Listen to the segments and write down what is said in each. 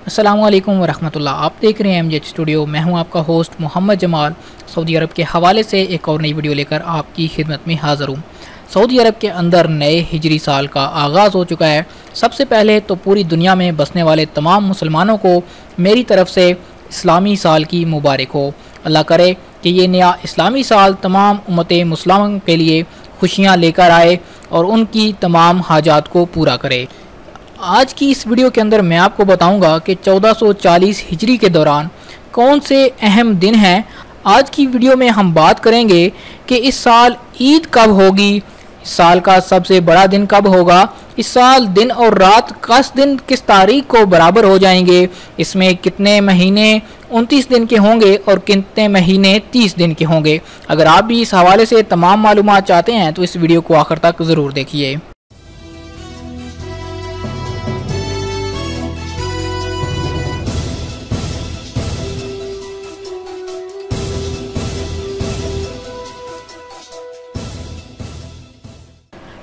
अस्सलामुअलैकुम वरहमतुल्लाह। आप देख रहे हैं एमजेड स्टूडियो। मैं हूं आपका होस्ट मोहम्मद जमाल। सऊदी अरब के हवाले से एक और नई वीडियो लेकर आपकी खिदमत में हाज़िर हूं। सऊदी अरब के अंदर नए हिजरी साल का आगाज़ हो चुका है। सबसे पहले तो पूरी दुनिया में बसने वाले तमाम मुसलमानों को मेरी तरफ से इस्लामी साल की मुबारक हो। अल्लाह करे कि ये नया इस्लामी साल तमाम उम्मत मुस्लिम के लिए खुशियाँ लेकर आए और उनकी तमाम हाजात को पूरा करे। आज की इस वीडियो के अंदर मैं आपको बताऊंगा कि 1440 हिजरी के दौरान कौन से अहम दिन हैं। आज की वीडियो में हम बात करेंगे कि इस साल ईद कब होगी, इस साल का सबसे बड़ा दिन कब होगा, इस साल दिन और रात किस तारीख को बराबर हो जाएंगे, इसमें कितने महीने 29 दिन के होंगे और कितने महीने 30 दिन के होंगे। अगर आप भी इस हवाले से तमाम मालूमात चाहते हैं तो इस वीडियो को आखिर तक ज़रूर देखिए।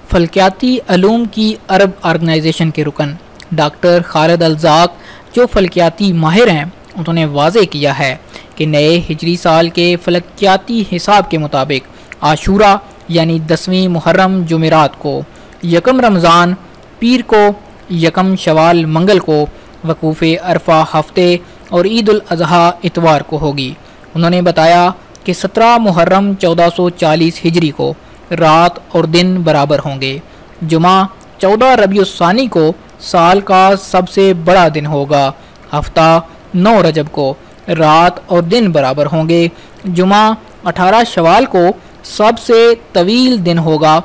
फल्कियाती अलूम की अरब ऑर्गेनाइजेशन के रुकन डॉक्टर खालिद अल-ज़ाक, जो फल्कियाती माहिर हैं, उन्होंने वाज़े किया है कि नए हिजरी साल के फल्कियाती हिसाब के मुताबिक आशूरा यानी 10वीं मुहर्रम जुमेरात को, यकम रमज़ान पीर को, यकम शवाल मंगल को, वकूफ़ अरफा हफ्ते और ईद उल अज़हा इतवार को होगी। उन्होंने बताया कि 17 मुहर्रम 1440 हिजरी को रात और दिन बराबर होंगे। जुमा 14 रबीउस्सानी को साल का सबसे बड़ा दिन होगा। हफ्ता 9 रजब को रात और दिन बराबर होंगे। जुमा 18 शवाल को सबसे तवील दिन होगा।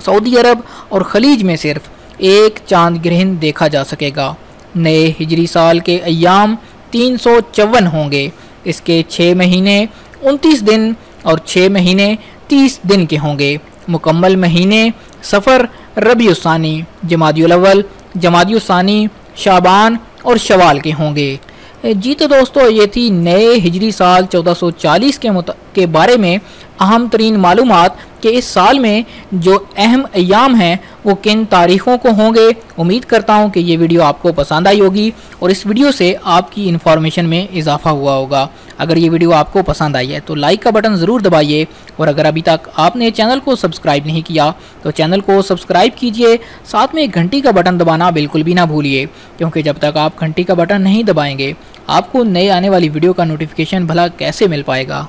सऊदी अरब और खलीज में सिर्फ एक चांद ग्रहण देखा जा सकेगा। नए हिजरी साल के अय्याम 354 होंगे। इसके 6 महीने 29 दिन और 6 महीने 30 दिन के होंगे। मुकम्मल महीने सफ़र, रबीउस्सानी, जमादियुल अव्वल, जमादियुस्सानी, शाबान और शवाल के होंगे। जी तो दोस्तों, ये थी नए हिजरी साल 1440 के बारे में अहम तरीन मालूमात कि इस साल में जो अहम अय्याम हैं वो किन तारीख़ों को होंगे। उम्मीद करता हूँ कि ये वीडियो आपको पसंद आई होगी और इस वीडियो से आपकी इन्फॉर्मेशन में इजाफा हुआ होगा। अगर ये वीडियो आपको पसंद आई है तो लाइक का बटन ज़रूर दबाइए और अगर अभी तक आपने चैनल को सब्सक्राइब नहीं किया तो चैनल को सब्सक्राइब कीजिए। साथ में घंटी का बटन दबाना बिल्कुल भी ना भूलिए, क्योंकि जब तक आप घंटी का बटन नहीं दबाएंगे आपको नए आने वाली वीडियो का नोटिफिकेशन भला कैसे मिल पाएगा।